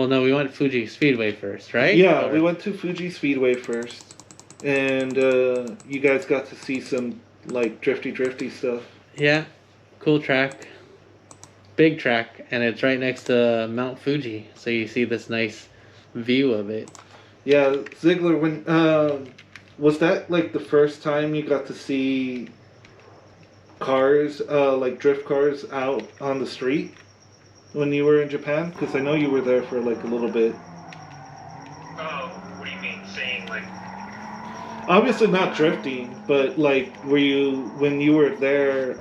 Well, no, we went Fuji Speedway first, right? Yeah, we went to Fuji Speedway first, and you guys got to see some like drifty stuff. Yeah, cool track, big track, and it's right next to Mount Fuji, so you see this nice view of it. Yeah, Ziegler, when was that like the first time you got to see cars, like drift cars, out on the street when you were in Japan? Because I know you were there for like a little bit. Oh, what do you mean, saying like? Obviously not drifting, but like, were you when you were there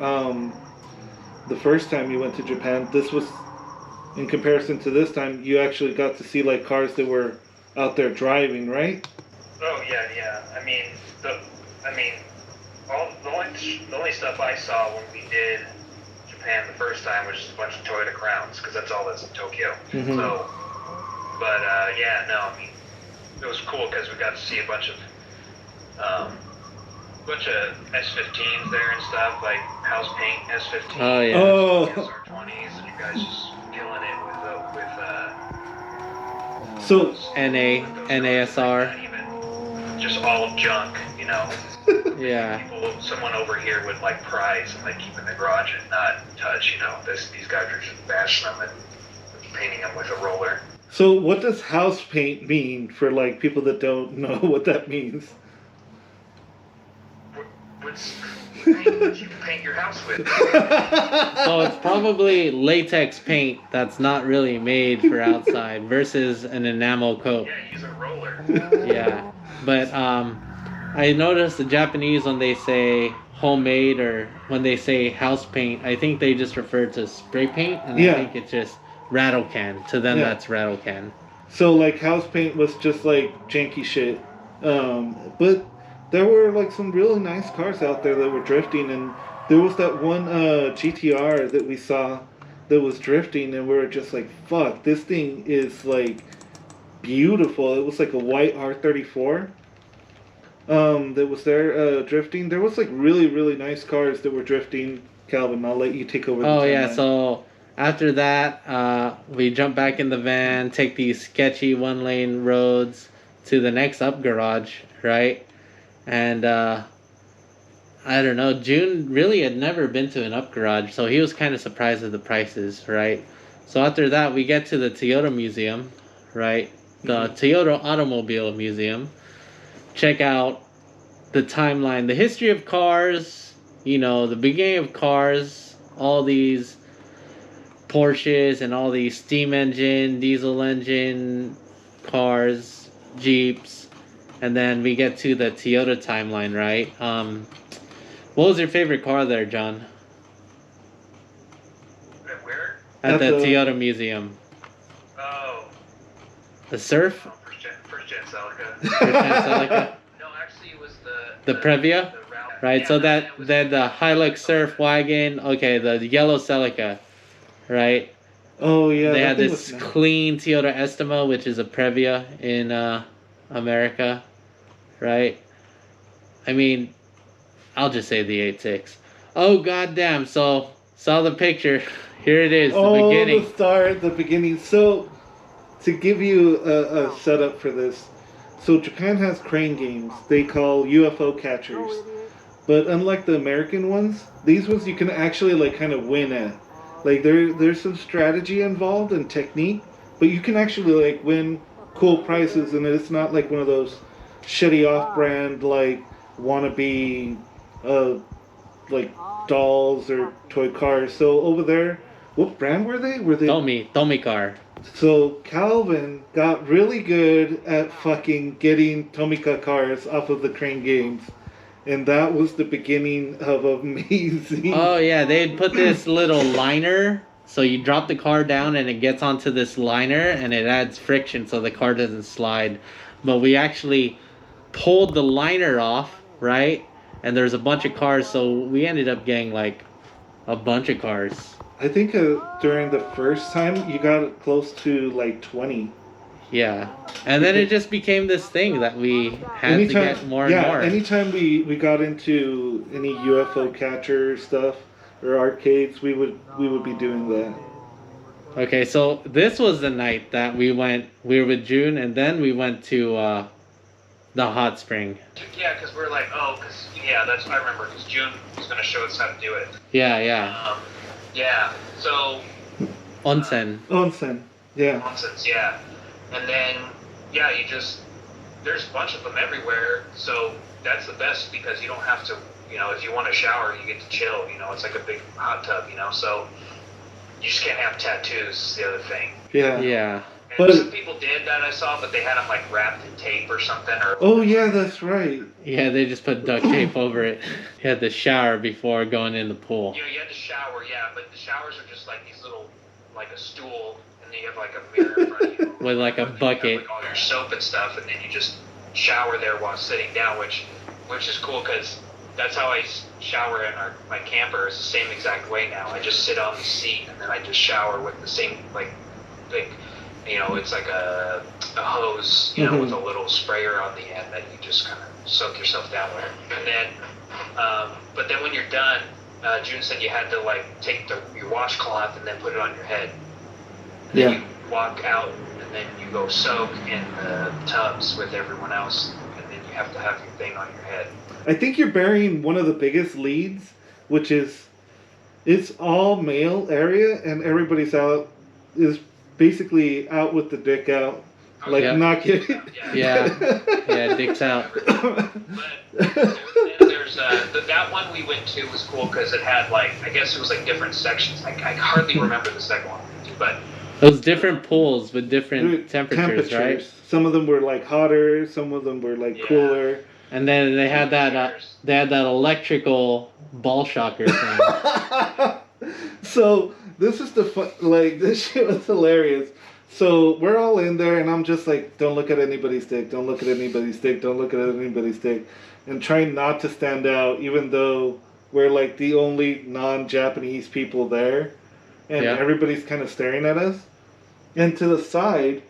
the first time you went to Japan? This was in comparison to this time. You actually got to see like cars that were out there driving, right? Oh yeah. The only stuff I saw when we did Japan the first time was just a bunch of Toyota Crowns, because that's all that's in Tokyo. Mm-hmm. So, but yeah, no, I mean, it was cool because we got to see a bunch of S15s there and stuff, like house paint S15s. Oh yeah. Oh. SR20s, and you guys just killing it with So NASR. not even just all junk, you know. Yeah. Someone over here would like prize and like keep in the garage and not touch, you know. These guys are just bashing them and painting them with a roller. So what does house paint mean for like people that don't know what that means? What you paint your house with? So it's probably latex paint that's not really made for outside versus an enamel coat. Yeah, use a roller. Yeah, but I noticed the Japanese, when they say homemade or when they say house paint, I think they just refer to spray paint, and Yeah. I think it's just rattle can. To them, Yeah. that's rattle can. So like house paint was just like janky shit, but there were like some really nice cars out there that were drifting, and there was that one GTR that we saw that was drifting, and we were just like, fuck, this thing is like beautiful. It was like a white R34 that was there drifting. There was like really nice cars that were drifting. Calvin, I'll let you take over the Oh yeah, timeline. so after that, we jump back in the van, take these sketchy one-lane roads to the next Upgarage, right? And I don't know, June really had never been to an Upgarage, so he was kind of surprised at the prices, right? So after that, we get to the Toyota Museum, right? The Toyota Automobile Museum. Check out the timeline, the history of cars, you know, the beginning of cars, all these Porsches and all these steam engine, diesel engine cars, Jeeps, and then we get to the Toyota timeline, right? What was your favorite car there, John? Where? At the At the- Toyota Museum. Oh, The Surf? first gen Celica. Celica? No, actually, it was the Previa? the Rally. Right, Yeah, so no, that it was then the Hilux Surf wagon, okay, the yellow Celica, right? Oh yeah, They that had thing this was nice. clean Toyota Estima, which is a Previa in America, right? I mean, I'll just say the 8.6. Oh goddamn! So saw the picture. Here it is, the beginning. The start, the beginning. So, to give you a setup for this, so Japan has crane games they call UFO catchers, but unlike the American ones, these ones you can actually like kind of win at. Like there's some strategy involved and technique, but you can actually like win cool prizes, and it's not like one of those shitty off-brand like wannabe like dolls or toy cars. So over there, what brand were they? Were they? Tomi car. So Calvin got really good at fucking getting Tomica cars off of the crane games, and that was the beginning of amazing. Oh yeah, they'd put this little liner, so you drop the car down and it gets onto this liner, and it adds friction so the car doesn't slide. But we actually pulled the liner off, right? And there's a bunch of cars, so we ended up getting like a bunch of cars. I think during the first time you got close to like 20. Yeah, and then it just became this thing that we had to get more and more. Anytime we got into any UFO catcher stuff or arcades, we would be doing that. Okay, so this was the night that we went. We were with June, and then we went to the hot spring. Yeah, because we're like, that's I remember because June was gonna show us how to do it. Yeah, yeah. Yeah. So. Onsen. Onsen. Yeah. Onsens, yeah. And then, yeah, there's a bunch of them everywhere. So that's the best because you don't have to, if you want to shower, you get to chill. It's like a big hot tub. So. You just can't have tattoos, is the other thing. Yeah. Yeah. And but some people did that I saw, but they had them like wrapped in tape or something. Oh yeah, that's right. Yeah, they just put duct tape over it. You had to shower before going in the pool. You had to shower, yeah, but the showers are just like these little, like a stool, and then you have like a mirror in front of you. With like a bucket. You have, like all your soap and stuff, and then you just shower there while sitting down, which is cool because that's how I shower in my camper. It's the same exact way now. I just sit on the seat and then I just shower with the same it's like a hose, with a little sprayer on the end that you just kind of soak yourself down with. And then, but then when you're done, June said you had to like take your washcloth and then put it on your head. And then you walk out and then you go soak in the tubs with everyone else, and then you have to have your thing on your head. I think you're burying one of the biggest leads, which is it's all male area and everybody's is basically out with the dick out. Oh, like yeah. not kidding. Yeah, dick's out. But there's that one we went to was cool because it had I guess it was like different sections. I hardly remember the second one, but it was different pools with different temperatures, right? Some of them were like hotter, some of them were like cooler. And then they had that electrical ball shocker thing. So this is this shit was hilarious. So we're all in there, and I'm just like, don't look at anybody's dick, don't look at anybody's dick, don't look at anybody's dick, and trying not to stand out, even though we're like the only non-Japanese people there, and everybody's kind of staring at us. And to the side,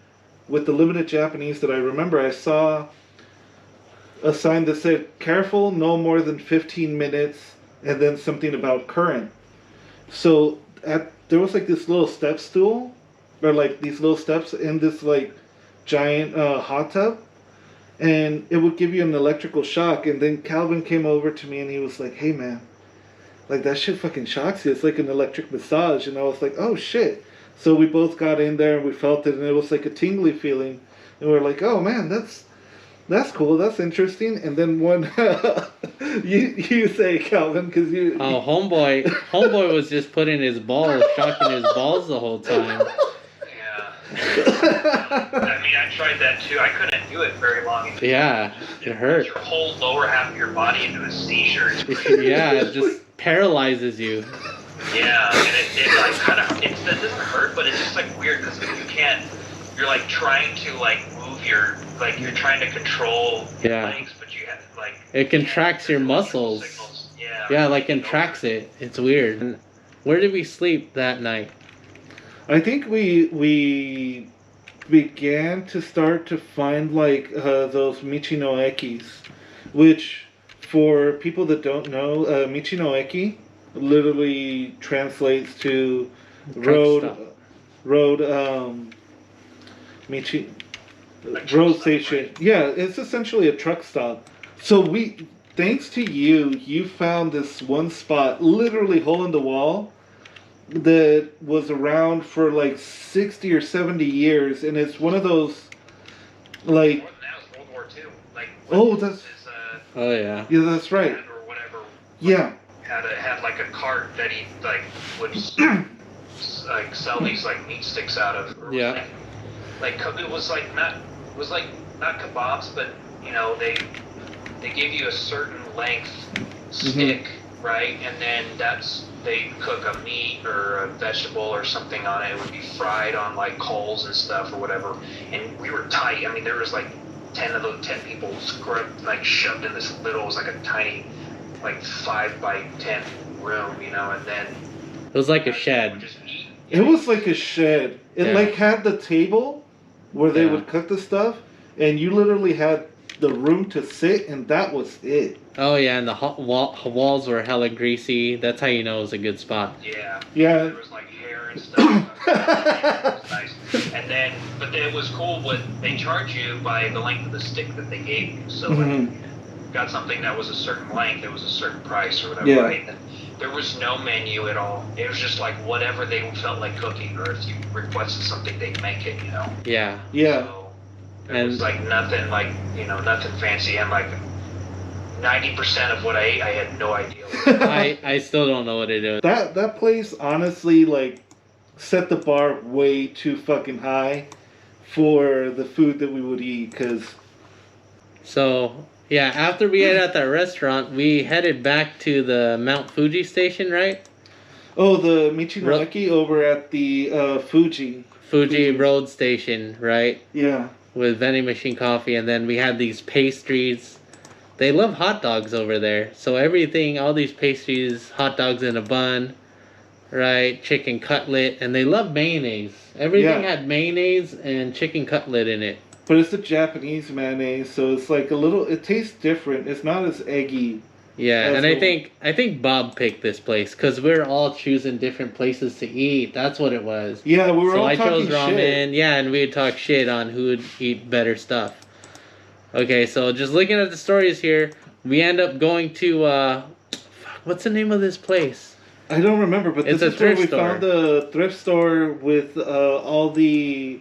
with the limited Japanese that I remember, I saw a sign that said, careful, no more than 15 minutes, and then something about current. So there was like this little step stool, or like these little steps in this like giant hot tub, and it would give you an electrical shock. And then Calvin came over to me and he was like, hey man, like that shit fucking shocks you. It's like an electric massage. And I was like, oh shit. So we both got in there and we felt it, and it was like a tingly feeling. And we were like, oh man, that's cool, that's interesting. And then one, you say, Calvin, because you... Oh, homeboy was just putting his balls, shocking his balls the whole time. I mean, I tried that too. I couldn't do it very long. Yeah, it hurt. Your whole lower half of your body into a seizure. Yeah, it just paralyzes you. Yeah, and it like it doesn't hurt, but it's just like weird because you can't. You're like trying to like move you're trying to control your legs, but you have like. It contracts your muscles. Signals. Yeah, like contracts it. It's weird. And where did we sleep that night? I think we began to start to find like those Michinoekis, which for people that don't know, Michinoeki literally translates to road station. Yeah, it's essentially a truck stop. So thanks to you found this one spot, literally hole in the wall, that was around for like 60 or 70 years, and it's one of those like. More than that was World War II. Like. Oh, that's. Oh yeah. Yeah, that's right. Or whatever. Yeah. Had like a cart that he like would like sell these like meat sticks out of. Yeah. Like it was like not kebabs, but they give you a certain length stick, right? And then they cook a meat or a vegetable or something on it. It would be fried on like coals and stuff or whatever. And we were tight. I mean, there was like 10 people shoved in this little. It was like a tiny, like 5 by 10 room, and then it was like a shed. It was like a shed. It like had the table where they would cook the stuff, and you literally had the room to sit, and that was it. Oh yeah, and the walls were hella greasy. That's how you know it was a good spot. Yeah. Yeah. There was like hair and stuff. It was nice. And then, but then it was cool. What they charge you by the length of the stick that they gave you. So like, got something that was a certain length, it was a certain price or whatever. Yeah. Right? And there was no menu at all. It was just like whatever they felt like cooking, or if you requested something, they'd make it. You know. Yeah. Yeah. So, it was like nothing, like nothing fancy, and like 90% of what I ate, I had no idea. I still don't know what it is. That place honestly like set the bar way too fucking high for the food that we would eat, because So yeah, after we ate at that restaurant, we headed back to the Mount Fuji station, right? oh, the Michinoeki over at the Fuji Road station, right? yeah. With vending machine coffee, and then we had these pastries. They love hot dogs over there, so everything, all these pastries, hot dogs in a bun, right? Chicken cutlet, and they love mayonnaise. Everything had mayonnaise and chicken cutlet in it. But it's the Japanese mayonnaise, so it's like it tastes different. It's not as eggy. Yeah, and I think Bob picked this place because we're all choosing different places to eat. That's what it was. Yeah, we were all I talking chose ramen. shit. Yeah, and we'd talk shit on who would eat better stuff. Okay, so just looking at the stories here, we end up going to what's the name of this place? I don't remember, but It's this a is where thrift we store. found the thrift store with all the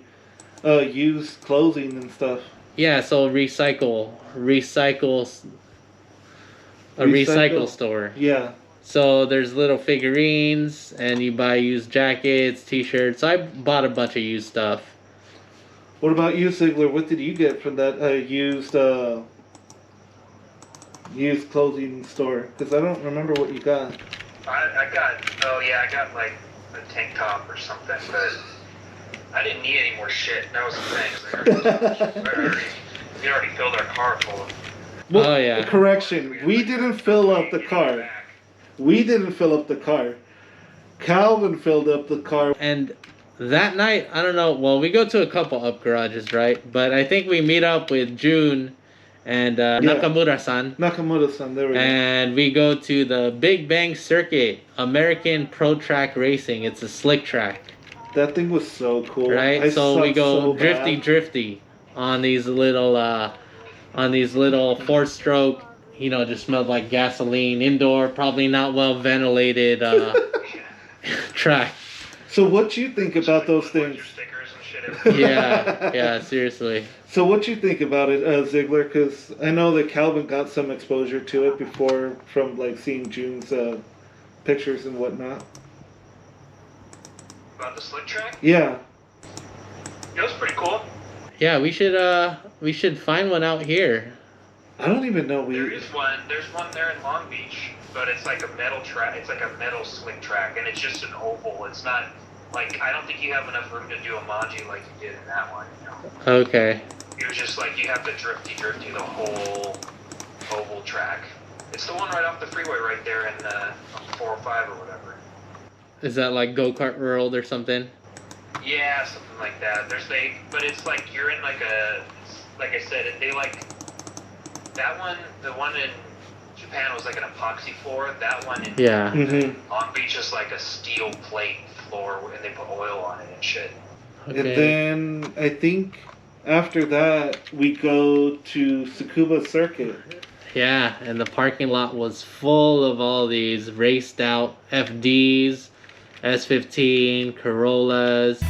used clothing and stuff. Yeah, so a recycle store. Yeah. So there's little figurines, and you buy used jackets, t-shirts. I bought a bunch of used stuff. What about you, Ziegler? What did you get from that used clothing store? Because I don't remember what you got. I got like a tank top or something, but I didn't need any more shit. That was the thing. We already filled our car full of. Well, Oh, yeah. Correction. We didn't fill up the car. We didn't fill up the car. Calvin filled up the car. And that night, I don't know. Well, we go to a couple up garages, right? But I think we meet up with June and Nakamura-san. Nakamura-san, there we go. And we go to the Big Bang Circuit, American Pro Track Racing. It's a slick track, That thing was so cool. right? I So we sucked go so bad. drifty on these little 4-stroke. Just smelled like gasoline. Indoor, probably not well ventilated track. So what you think about those things? Stickers and shit. Yeah, seriously. So what you think about it, Ziegler? Because I know that Calvin got some exposure to it before from like seeing June's pictures and whatnot. About the slick track? Yeah. It was pretty cool. Yeah, we should find one out here. I don't even know There is one. There's one there in Long Beach, but it's like a metal track. It's like a metal slick track, and it's just an oval. It's not like, I don't think you have enough room to do a manji like you did in that one. Okay. It was just like you have to drifty the whole oval track. It's the one right off the freeway right there in on 405 or whatever. Is that like Go-Kart World or something? Yeah, something like that. But it's like you're in like like I said, they like that one. The one in Japan was like an epoxy floor. That one in Yeah. Long Beach is like a steel plate floor, and they put oil on it and shit. Okay. And then I think after that we go to Tsukuba Circuit. Yeah, and the parking lot was full of all these raced out FDs, S15, Corollas.